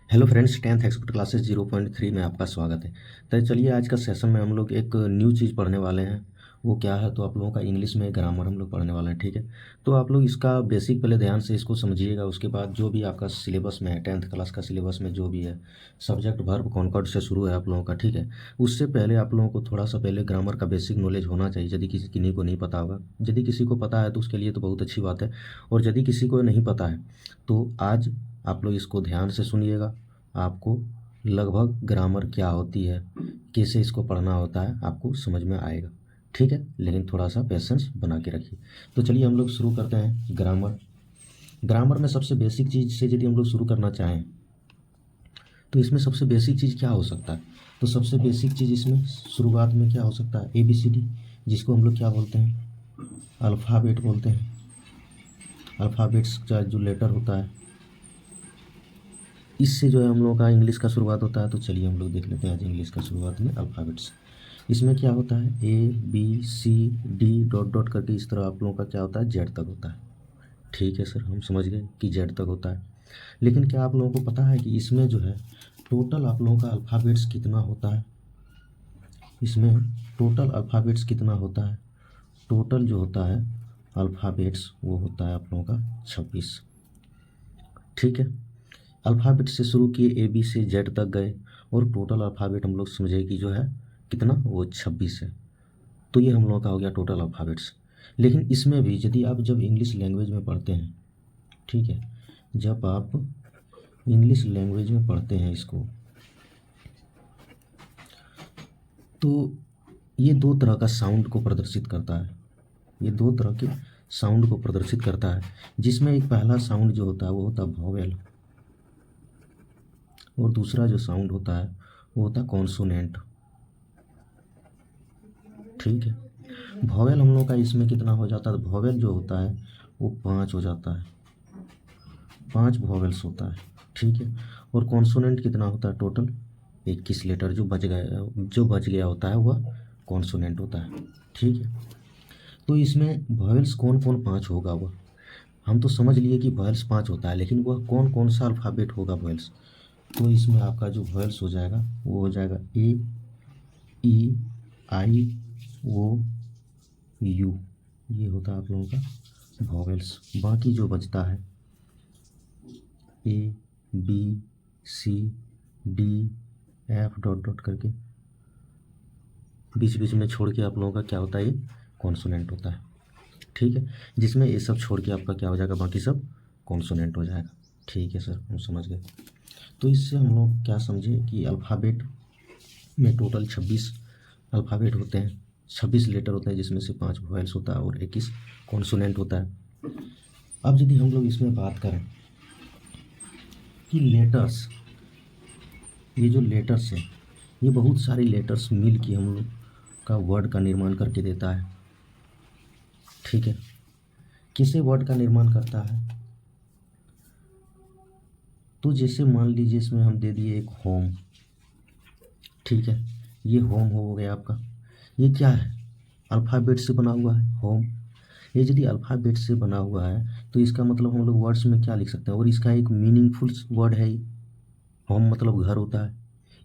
Hello friends, tenth expert classes 0.3 में आपका स्वागत है। तो चलिए आज का सेशन में हम लोग एक न्यू चीज़ पढ़ने वाले हैं। वो क्या है, तो आप लोगों का इंग्लिश में ग्रामर हम लोग पढ़ने वाले हैं। ठीक है, तो आप लोग इसका बेसिक पहले ध्यान से इसको समझिएगा। उसके बाद जो भी आपका सिलेबस में है, टेंथ क्लास का सिलेबस में जो भी है, सब्जेक्ट वर्ब कॉन्कॉर्ड से शुरू है आप लोगों का। ठीक है, उससे पहले आप लोगों को थोड़ा सा पहले ग्रामर का बेसिक नॉलेज होना चाहिए। यदि किसी को नहीं पता होगा, यदि किसी को पता है तो उसके लिए तो बहुत अच्छी बात है, और यदि किसी को नहीं पता है तो आज आप लोग इसको ध्यान से सुनिएगा। आपको लगभग ग्रामर क्या होती है, कैसे इसको पढ़ना होता है, आपको समझ में आएगा। ठीक है, लेकिन थोड़ा सा पेशेंस बना के रखिए। तो चलिए हम लोग शुरू करते हैं ग्रामर। ग्रामर में सबसे बेसिक चीज़ से यदि हम लोग शुरू करना चाहें तो इसमें सबसे बेसिक चीज़ क्या हो सकता है। तो सबसे बेसिक चीज़ इसमें शुरुआत में क्या हो सकता है, ABCD, जिसको हम लोग क्या बोलते हैं, अल्फ़ाबेट बोलते हैं। अल्फ़ाबेट्स का जो लेटर होता है, इससे जो है हम लोगों का इंग्लिश का शुरुआत होता है। तो चलिए हम लोग देख लेते हैं आज इंग्लिश का शुरुआत में अल्फ़ाबेट्स। इसमें क्या होता है, ABCD डॉट डॉट करके इस तरह आप लोगों का क्या होता है, जेड तक होता है। ठीक है सर, हम समझ गए कि जेड तक होता है। लेकिन क्या आप लोगों को पता है कि इसमें जो है टोटल आप लोगों का अल्फ़ाबेट्स कितना होता है। इसमें टोटल अल्फ़ाबेट्स कितना होता है, टोटल जो होता है अल्फ़ाबेट्स वो होता है आप लोगों का 26। ठीक है, अल्फ़ाबेट से शुरू किए, AB से जेड तक गए, और टोटल अल्फ़ाबेट हम लोग समझे कि जो है कितना, वो 26 है। तो ये हम लोगों का हो गया टोटल अल्फ़ाबेट्स। लेकिन इसमें भी यदि आप जब इंग्लिश लैंग्वेज में पढ़ते हैं, ठीक है, जब आप इंग्लिश लैंग्वेज में पढ़ते हैं इसको, तो ये दो तरह का साउंड को प्रदर्शित करता है। ये दो तरह के साउंड को प्रदर्शित करता है, जिसमें एक पहला साउंड जो होता है वो होता है वॉवेल, और दूसरा जो साउंड होता है वो होता है कॉन्सोनेंट। ठीक है, वॉवेल हम लोग का इसमें कितना हो जाता है, वॉवेल जो होता है वो 5 हो जाता है, 5 वॉवेल्स होता है। ठीक है, और कॉन्सोनेंट कितना होता है, टोटल 21 लेटर जो बच गया होता है वह कॉन्सोनेंट होता है। ठीक है, तो इसमें वॉवेल्स कौन कौन 5 होगा, वह हम तो समझ लिए कि वॉवेल्स 5 होता है, लेकिन वह कौन कौन सा अल्फ़ाबेट होगा वॉवेल्स। तो इसमें आपका जो वॉवेल्स हो जाएगा वो हो जाएगा A E I O U, ये होता है आप लोगों का वॉवेल्स। बाकी जो बचता है A B C D dot dot करके बीच बीच में छोड़ के आप लोगों का क्या होता है, ये कॉन्सोनेंट होता है। ठीक है, जिसमें ये सब छोड़ के आपका क्या हो जाएगा, बाकी सब कॉन्सोनेंट हो जाएगा। ठीक है सर, हम समझ गए। तो इससे हम लोग क्या समझे कि अल्फ़ाबेट में टोटल 26 अल्फ़ाबेट होते हैं, 26 लेटर होते हैं, जिसमें से 5 वॉवेल्स होता है और 21 कॉन्सोनेंट होता है। अब यदि हम लोग इसमें बात करें कि लेटर्स, ये जो लेटर्स है, ये बहुत सारे लेटर्स मिल के हम लोग का वर्ड का निर्माण करके देता है। ठीक है, किसे वर्ड का निर्माण करता है, तो जैसे मान लीजिए इसमें हम दे दिए एक होम। ठीक है, ये होम हो गया आपका। ये क्या है, अल्फ़ाबेट से बना हुआ है होम। ये यदि अल्फ़ाबेट से बना हुआ है तो इसका मतलब हम लोग वर्ड्स में क्या लिख सकते हैं, और इसका एक मीनिंगफुल वर्ड है ये। होम मतलब घर होता है,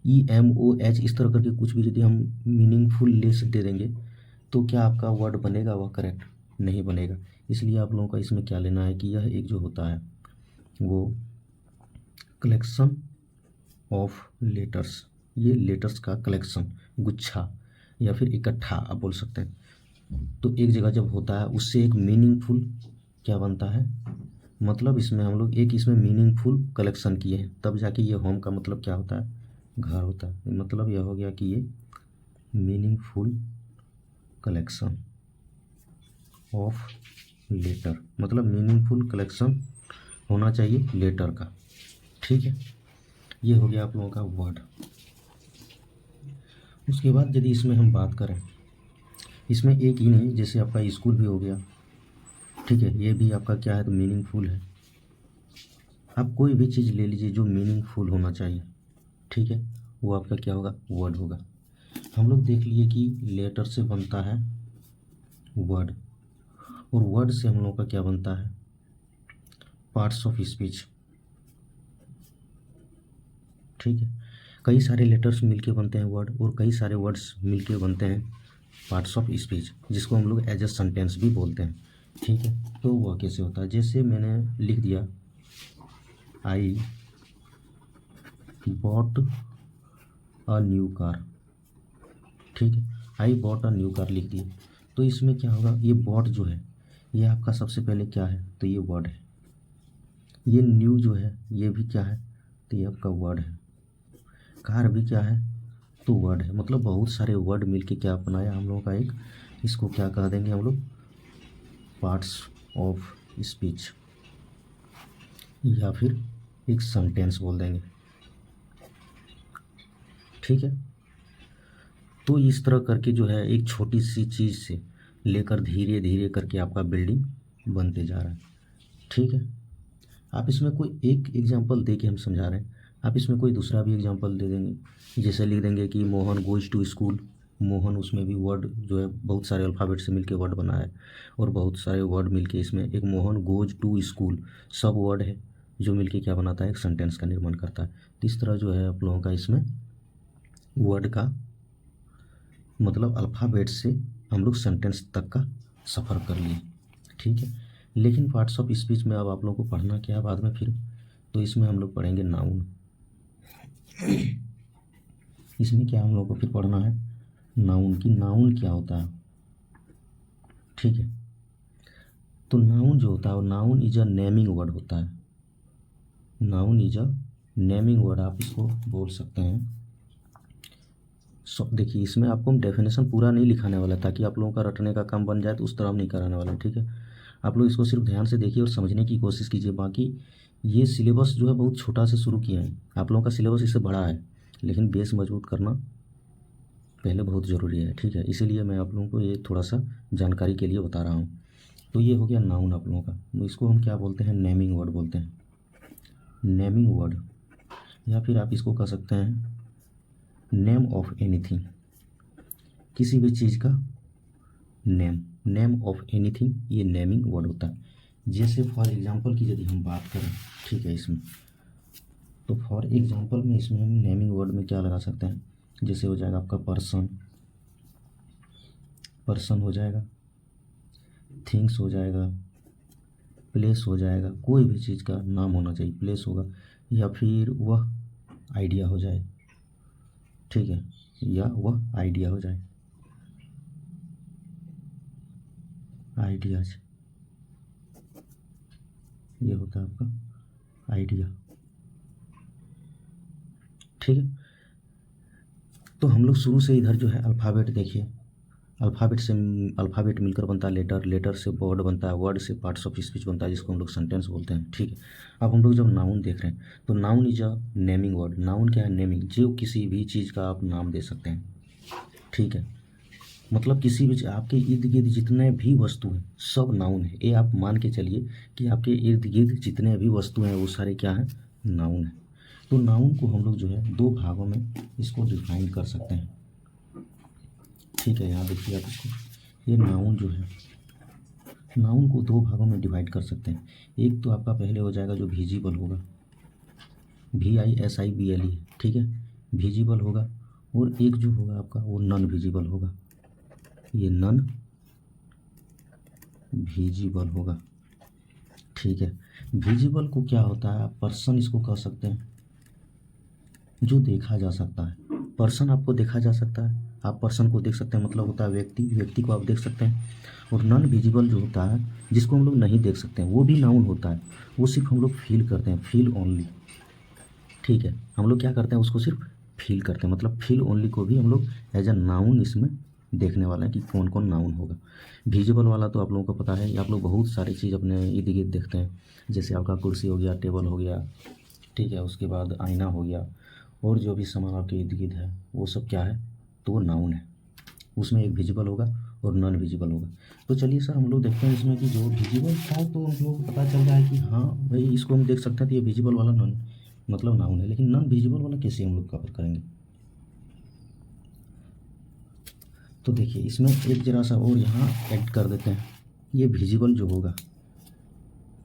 EMOH इस तरह करके कुछ भी यदि हम मीनिंगफुल लेस दे देंगे तो क्या आपका वर्ड बनेगा, वह करेक्ट नहीं बनेगा। इसलिए आप लोगों का इसमें क्या लेना है कि यह एक जो होता है वो कलेक्शन ऑफ लेटर्स, ये लेटर्स का कलेक्शन, गुच्छा या फिर इकट्ठा आप बोल सकते हैं। तो एक जगह जब होता है उससे एक मीनिंगफुल क्या बनता है, मतलब इसमें हम लोग एक इसमें मीनिंगफुल कलेक्शन किए हैं, तब जाके ये होम का मतलब क्या होता है, घर होता है। मतलब यह हो गया कि ये मीनिंगफुल कलेक्शन ऑफ लेटर, मतलब मीनिंगफुल कलेक्शन होना चाहिए लेटर का। ठीक है, ये हो गया आप लोगों का वर्ड। उसके बाद यदि इसमें हम बात करें, इसमें एक ही नहीं, जैसे आपका स्कूल भी हो गया। ठीक है, ये भी आपका क्या है, तो मीनिंगफुल है। आप कोई भी चीज़ ले लीजिए जो मीनिंगफुल होना चाहिए, ठीक है, वो आपका क्या होगा, वर्ड होगा। हम लोग देख लिए कि लेटर से बनता है वर्ड, और वर्ड से हम लोग का क्या बनता है, पार्ट्स ऑफ स्पीच। ठीक है। कई सारे लेटर्स मिलके बनते हैं वर्ड, और कई सारे वर्ड्स मिलके बनते हैं पार्ट्स ऑफ स्पीच, जिसको हम लोग एज ए सेंटेंस भी बोलते हैं। ठीक है, तो वह कैसे होता है? जैसे मैंने लिख दिया I bought a new car. ठीक है, I bought a new car लिख दिए, तो इसमें क्या होगा? ये बॉट जो है ये आपका सबसे पहले क्या है? तो ये वर्ड है। ये न्यू जो है ये भी क्या है? तो ये आपका वर्ड है। कार भी क्या है? तो वर्ड है। मतलब बहुत सारे वर्ड मिलके क्या बनाया हम लोगों का एक, इसको क्या कह देंगे हम लोग? पार्ट्स ऑफ स्पीच, या फिर एक सेंटेंस बोल देंगे। ठीक है, तो इस तरह करके जो है एक छोटी सी चीज़ से लेकर धीरे धीरे करके आपका बिल्डिंग बनते जा रहा है। ठीक है, आप इसमें कोई एक एग्जांपल दे के हम समझा रहे हैं, आप इसमें कोई दूसरा भी एग्जांपल दे देंगे। जैसे लिख देंगे कि Mohan goes to school. Mohan, उसमें भी वर्ड जो है बहुत सारे अल्फ़ाबेट से मिलके वर्ड बना है, और बहुत सारे वर्ड मिलके इसमें एक मोहन गोज टू स्कूल सब वर्ड है जो मिलके क्या बनाता है? एक सेंटेंस का निर्माण करता है। तो इस तरह जो है आप लोगों का इसमें वर्ड का मतलब अल्फ़ाबेट से हम लोग सेंटेंस तक का सफ़र कर लिए। ठीक है, लेकिन पार्ट्स ऑफ स्पीच में अब आप लोगों को पढ़ना क्या है बाद में फिर? तो इसमें हम लोग पढ़ेंगे नाउन। इसमें क्या हम लोग को फिर पढ़ना है? नाउन की नाउन क्या होता है। ठीक है, तो नाउन जो होता है, noun is a naming word होता है। Noun is a naming word, आप इसको बोल सकते हैं। देखिए, इसमें आपको हम डेफिनेशन पूरा नहीं लिखाने वाला, ताकि आप लोगों का रटने का काम बन जाए, तो उस तरह हम नहीं कराने वाले हैं। ठीक है, आप लोग इसको सिर्फ ध्यान से देखिए और समझने की कोशिश कीजिए। बाकी ये सिलेबस जो है बहुत छोटा से शुरू किया है, आप लोगों का सिलेबस इससे बड़ा है, लेकिन बेस मजबूत करना पहले बहुत ज़रूरी है। ठीक है, इसीलिए मैं आप लोगों को ये थोड़ा सा जानकारी के लिए बता रहा हूँ। तो ये हो गया नाउन आप लोगों का। इसको हम क्या बोलते हैं? नेमिंग वर्ड बोलते हैं। नेमिंग वर्ड, या फिर आप इसको कह सकते हैं नेम ऑफ एनीथिंग, किसी भी चीज़ का नेम, नेम ऑफ एनीथिंग, ये नेमिंग वर्ड होता है। जैसे फॉर एग्जांपल की यदि हम बात करें, ठीक है, इसमें तो फॉर एग्जांपल में इसमें हम नेमिंग वर्ड में क्या लगा सकते हैं? जैसे हो जाएगा आपका पर्सन, पर्सन हो जाएगा, थिंग्स हो जाएगा, प्लेस हो जाएगा, कोई भी चीज़ का नाम होना चाहिए, प्लेस होगा, या फिर वह आइडिया हो जाए। ठीक है, या वह आइडिया हो जाए, आइडियाज, ये होता है आपका आइडिया। ठीक है, तो हम लोग शुरू से इधर जो है अल्फ़ाबेट देखिए, अल्फ़ाबेट से अल्फ़ाबेट मिलकर बनता है लेटर, लेटर से वर्ड बनता है, वर्ड से पार्ट्स ऑफ स्पीच बनता है, जिसको हम लोग सेंटेंस बोलते हैं। ठीक है, अब हम लोग जब नाउन देख रहे हैं, तो noun is a naming word. Noun क्या है? नेमिंग, जो किसी भी चीज़ का आप नाम दे सकते हैं। ठीक है, मतलब किसी भी आपके इर्द गिर्द जितने भी वस्तु हैं सब नाउन है। ये आप मान के चलिए कि आपके इर्द गिर्द जितने भी वस्तु हैं वो सारे क्या हैं? नाउन है। तो नाउन को हम लोग जो है दो भागों में इसको डिफाइन कर सकते हैं। ठीक है, यहाँ देखिए आप इसको, ये नाउन जो है, नाउन को दो भागों में डिवाइड कर सकते हैं। एक तो आपका पहले हो जाएगा जो विजिबल होगा, VISIBLE। ठीक है, विजिबल होगा, और एक जो होगा आपका वो नॉन विजिबल होगा, ये नॉन विजिबल होगा। ठीक है, विजिबल को क्या होता है? पर्सन इसको कह सकते हैं, जो देखा जा सकता है। पर्सन आपको देखा जा सकता है, आप पर्सन को देख सकते हैं, मतलब होता है व्यक्ति, व्यक्ति को आप देख सकते हैं। और नॉन विजिबल जो होता है, जिसको हम लोग नहीं देख सकते हैं, वो भी नाउन होता है, वो सिर्फ हम लोग फील करते हैं, फील ओनली। ठीक है, हम लोग क्या करते हैं? उसको सिर्फ फील करते हैं, मतलब फील ओनली को भी हम लोग एज अ नाउन इसमें देखने वाले हैं कि कौन कौन नाउन होगा। विजिबल वाला तो आप लोगों को पता है, आप लोग बहुत सारी चीज़ अपने इर्द गिर्द देखते हैं, जैसे आपका कुर्सी हो गया, टेबल हो गया, ठीक है, उसके बाद आईना हो गया, और जो भी सामान आपके इर्द गिर्द है वो सब क्या है? तो वो नाउन है। उसमें एक विजिबल होगा और नॉन विजिबल होगा। तो चलिए सर हम लोग देखते हैं इसमें कि जो विजिबल था तो हम लोग को पता चल रहा है कि हाँ भाई इसको हम देख सकते हैं, तो ये विजिबल वाला नॉन मतलब नाउन है। लेकिन नॉन विजिबल वाला कैसे हम लोग कवर करेंगे? तो देखिए इसमें एक जरा सा और यहाँ ऐड कर देते हैं, ये विजिबल जो होगा,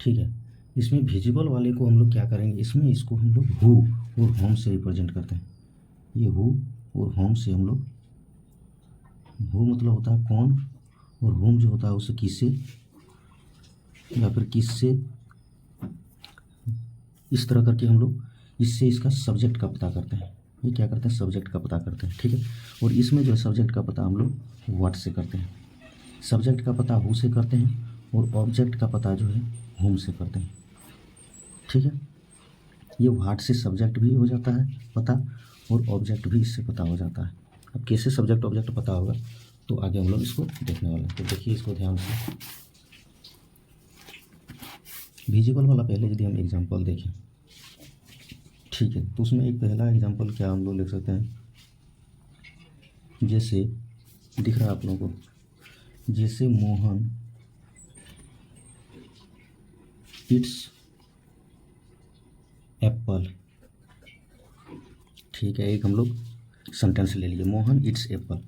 ठीक है, इसमें विजिबल वाले को हम लोग क्या करेंगे? इसमें इसको हम लोग हु और होम से रिप्रेजेंट करते हैं। ये हु और होम से हम लोग, हु मतलब होता है कौन, और होम जो होता है उसे किससे या फिर किससे, इस तरह करके हम लोग इससे इसका सब्जेक्ट का पता करते हैं। ये क्या करते हैं, सब्जेक्ट का पता करते हैं, ठीक है। और इसमें जो है सब्जेक्ट का पता हम लोग व्हाट से करते हैं। सब्जेक्ट का पता हु से करते हैं और ऑब्जेक्ट का पता जो है होम से करते हैं, ठीक है। ये व्हाट से सब्जेक्ट भी हो जाता है पता और ऑब्जेक्ट भी इससे पता हो जाता है। अब कैसे सब्जेक्ट ऑब्जेक्ट पता होगा तो आगे हम लोग इसको देखने वाले हैं। तो देखिए इसको ध्यान से, विजिबल वाला पहले यदि हम एग्जांपल देखें, ठीक है, तो उसमें एक पहला एग्जांपल क्या हम लोग लिख सकते हैं, जैसे दिख रहा है आप लोगों को, जैसे मोहन इट्स एप्पल, ठीक है। एक हम लोग सेंटेंस ले लिए, Mohan it's Apple.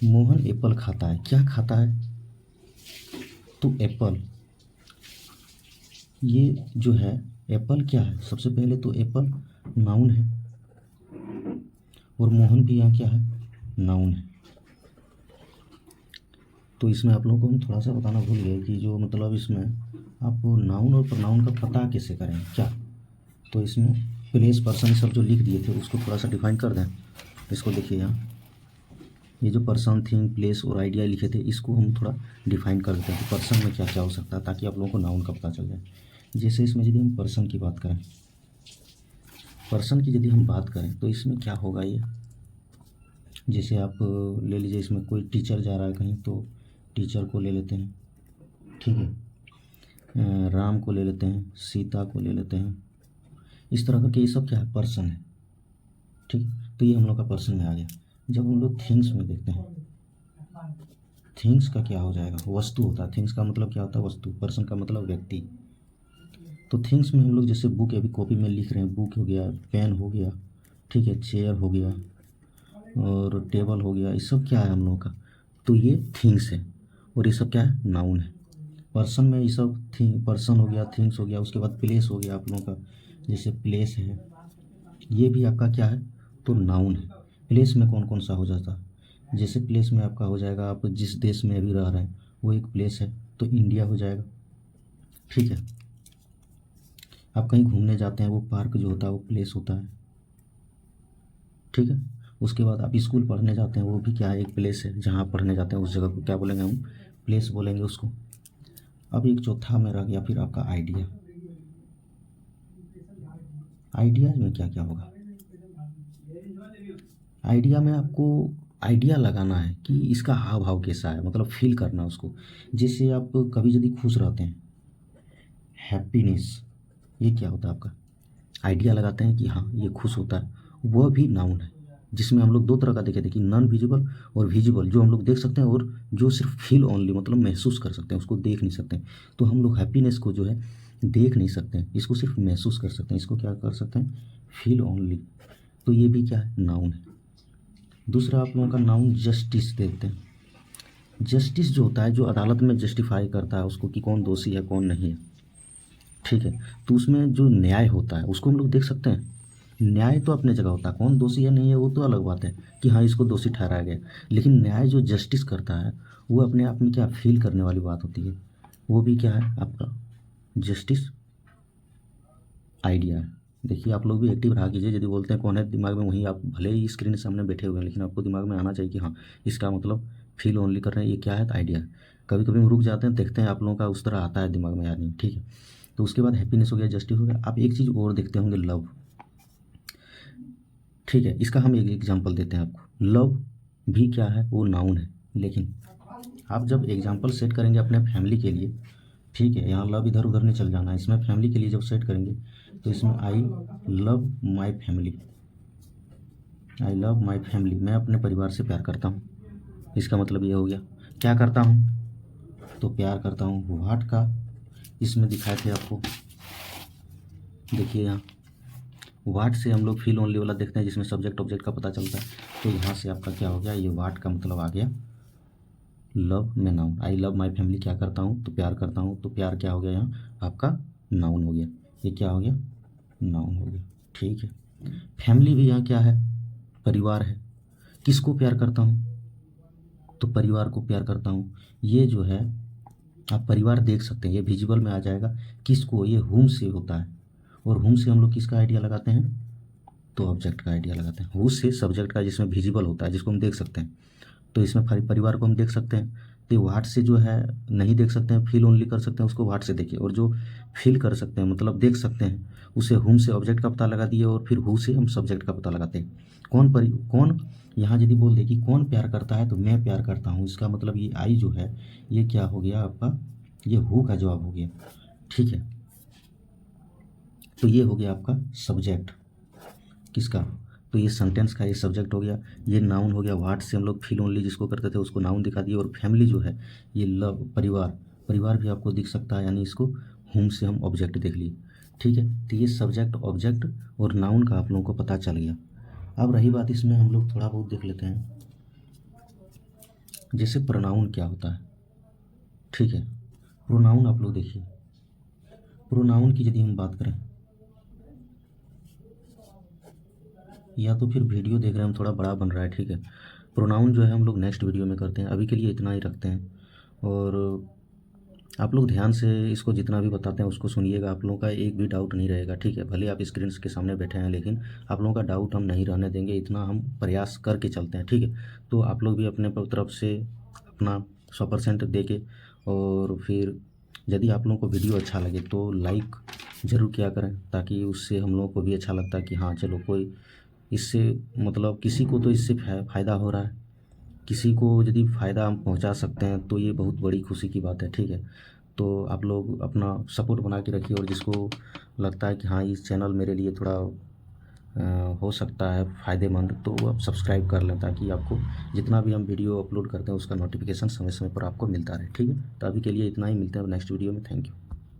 Mohan Apple खाता है, क्या खाता है, तो एप्पल, ये जो है एप्पल क्या है, सबसे पहले तो एप्पल नाउन है और मोहन भी यहाँ क्या है, नाउन है। तो इसमें आप लोगों को हम थोड़ा सा बताना भूल गए कि जो मतलब इसमें आप नाउन और प्रोनाउन का पता कैसे करें क्या, तो इसमें प्लेस पर्सन सब जो लिख दिए थे उसको थोड़ा सा डिफाइन कर दें। इसको देखिए यहाँ, ये जो पर्सन थिंग प्लेस और आइडिया लिखे थे इसको हम थोड़ा डिफाइन कर देते हैं कि पर्सन में क्या क्या हो सकता है, ताकि आप लोगों को नाउन का पता चल जाए। जैसे इसमें यदि हम पर्सन की बात करें, पर्सन की यदि हम बात करें तो इसमें क्या होगा, ये जैसे आप ले लीजिए, इसमें कोई टीचर जा रहा है कहीं तो टीचर को ले लेते हैं, ठीक है। राम को ले लेते हैं, सीता को ले लेते हैं, इस तरह करके ये सब क्या है, पर्सन है, ठीक। तो ये हम लोग का पर्सन में आ गया। जब हम लोग थिंग्स में देखते हैं, थिंग्स का क्या हो जाएगा, वस्तु होता है। थिंग्स का मतलब क्या होता है, वस्तु। पर्सन का मतलब व्यक्ति। तो थिंग्स में हम लोग जैसे बुक, अभी कॉपी में लिख रहे हैं, बुक हो गया, पेन हो गया, ठीक है, चेयर हो गया और टेबल हो गया, ये सब क्या है हम लोगों का, तो ये थिंग्स है और ये सब क्या है, नाउन है। पर्सन में ये सब पर्सन हो गया, थिंग्स हो गया, उसके बाद प्लेस हो गया आप लोगों का, जैसे प्लेस है, ये भी आपका क्या है, तो नाउन है। प्लेस में कौन कौन सा हो जाता है, जैसे प्लेस में आपका हो जाएगा, आप जिस देश में अभी रह रहे हैं वो एक प्लेस है, तो इंडिया हो जाएगा, ठीक है। आप कहीं घूमने जाते हैं, वो पार्क जो होता है वो प्लेस होता है, ठीक है। उसके बाद आप स्कूल पढ़ने जाते हैं, वो भी क्या है, एक प्लेस है, जहाँ आप पढ़ने जाते हैं उस जगह को क्या बोलेंगे हम, प्लेस बोलेंगे उसको। अब एक चौथा में रह गया फिर आपका आइडिया। आइडिया में क्या क्या होगा, आइडिया में आपको आइडिया लगाना है कि इसका हाव भाव कैसा है, मतलब फील करना उसको। जैसे आप कभी यदि खुश रहते हैं, हैप्पीनेस, ये क्या होता है आपका, आइडिया लगाते हैं कि हाँ ये खुश होता है, वह भी नाउन है। जिसमें हम लोग दो तरह का देखे थे कि नॉन विजिबल और विजिबल, जो हम लोग देख सकते हैं और जो सिर्फ फील ओनली, मतलब महसूस कर सकते हैं, उसको देख नहीं सकते हैं। तो हम लोग हैप्पीनेस को जो है देख नहीं सकते हैं, इसको सिर्फ महसूस कर सकते हैं, इसको क्या कर सकते हैं, फील ओनली। तो ये भी क्या है, नाउन है। दूसरा आप लोगों का नाउन जस्टिस देखते हैं। जस्टिस जो होता है, जो अदालत में जस्टिफाई करता है उसको कि कौन दोषी है कौन नहीं है, ठीक है। तो उसमें जो न्याय होता है उसको हम लोग देख सकते हैं। न्याय तो अपने जगह होता है, कौन दोषी है नहीं है वो तो अलग बात है कि हाँ इसको दोषी ठहराया गया, लेकिन न्याय जो जस्टिस करता है वो अपने आप में क्या फील करने वाली बात होती है, वो भी क्या है आपका जस्टिस आइडिया है। देखिए आप लोग भी एक्टिव रहा कीजिए, यदि बोलते हैं कौन है दिमाग में, वहीं आप भले ही स्क्रीन के सामने बैठे हुए हैं लेकिन आपको दिमाग में आना चाहिए कि हाँ इसका मतलब फील ओनली कर रहे हैं, ये क्या है, आइडिया। कभी कभी हम रुक जाते हैं, देखते हैं आप लोगों का उस तरह आता है दिमाग में या नहीं, ठीक है। तो उसके बाद हैप्पीनेस हो गया, जस्टिस हो गया। आप एक चीज़ और देखते होंगे, लव, ठीक है। इसका हम एक एग्जांपल देते हैं आपको। लव भी क्या है, वो नाउन है, लेकिन आप जब एग्जांपल सेट करेंगे अपने फैमिली के लिए, ठीक है, यहाँ लव इधर उधर नहीं चल जाना है, इसमें फैमिली के लिए जब सेट करेंगे तो इसमें I love my family, I love my family, मैं अपने परिवार से प्यार करता हूँ। इसका मतलब ये हो गया, क्या करता हूँ, तो प्यार करता हूँ। व्हाट का इसमें दिखाए थे आपको, देखिए यहाँ वाट से हम लोग फील ओनली वाला देखते हैं जिसमें सब्जेक्ट ऑब्जेक्ट का पता चलता है। तो यहाँ से आपका क्या हो गया, ये वाट का मतलब आ गया लव में noun. I love my family, क्या करता हूँ, तो प्यार करता हूँ, तो प्यार क्या हो गया यहाँ आपका नाउन हो गया, ये क्या हो गया, नाउन हो गया, ठीक है। फैमिली भी यहाँ क्या है, परिवार है। किसको प्यार करता हूँ, तो परिवार को प्यार करता हूँ। ये जो है आप परिवार देख सकते हैं, ये विजिबल में आ जाएगा। किसको, ये हुम से होता है, और हुम से हम लोग किसका आइडिया लगाते हैं, तो ऑब्जेक्ट का आइडिया लगाते हैं। हु से सब्जेक्ट का, जिसमें विजिबल होता है, जिसको हम देख सकते हैं। तो इसमें परिवार को हम देख सकते हैं। तो वाट से जो है नहीं देख सकते हैं, फील ओनली कर सकते हैं, उसको वाट से देखिए। और जो फील कर सकते हैं मतलब देख सकते हैं, उसे हुम से ऑब्जेक्ट का पता लगा दिए, और फिर हु से हम सब्जेक्ट का पता लगाते हैं। कौन यहाँ यदि बोल दे कि कौन प्यार करता है, तो मैं प्यार करता हूँ, इसका मतलब ये आई जो है ये क्या हो गया आपका, ये हु का जवाब हो गया। ठीक है, तो ये हो गया आपका सब्जेक्ट किसका, तो ये सेंटेंस का ये सब्जेक्ट हो गया। ये नाउन हो गया, वाट से हम लोग फील ओनली जिसको करते थे उसको नाउन दिखा दिया। और फैमिली जो है ये लव, परिवार भी आपको दिख सकता है, यानी इसको होम से हम ऑब्जेक्ट देख लिए। ठीक है, तो ये सब्जेक्ट, ऑब्जेक्ट और नाउन का आप लोगों को पता चल गया। अब रही बात, इसमें हम लोग थोड़ा बहुत देख लेते हैं, जैसे प्रोनाउन क्या होता है। ठीक है, प्रोनाउन आप लोग देखिए, प्रोनाउन की यदि हम बात करें, या तो फिर वीडियो देख रहे हैं हम, थोड़ा बड़ा बन रहा है। ठीक है, प्रोनाउन जो है हम लोग नेक्स्ट वीडियो में करते हैं, अभी के लिए इतना ही रखते हैं। और आप लोग ध्यान से इसको जितना भी बताते हैं उसको सुनिएगा, आप लोगों का एक भी डाउट नहीं रहेगा। ठीक है, भले आप स्क्रीन के सामने बैठे हैं, लेकिन आप लोगों का डाउट हम नहीं रहने देंगे, इतना हम प्रयास करके चलते हैं। ठीक है, तो आप लोग भी अपने तरफ से अपना 100% दे के, और फिर यदि आप लोगों को वीडियो अच्छा लगे तो लाइक ज़रूर किया करें, ताकि उससे हम लोगों को भी अच्छा लगता है कि हाँ चलो कोई इससे मतलब किसी को तो इससे फ़ायदा हो रहा है। किसी को यदि फ़ायदा हम पहुंचा सकते हैं तो ये बहुत बड़ी खुशी की बात है। ठीक है, तो आप लोग अपना सपोर्ट बना के रखिए, और जिसको लगता है कि हाँ इस चैनल मेरे लिए थोड़ा हो सकता है फ़ायदेमंद, तो वो आप सब्सक्राइब कर लें, ताकि आपको जितना भी हम वीडियो अपलोड करते हैं उसका नोटिफिकेशन समय समय पर आपको मिलता रहे। ठीक है, तो अभी के लिए इतना ही, मिलते हैं नेक्स्ट वीडियो में। Thank you.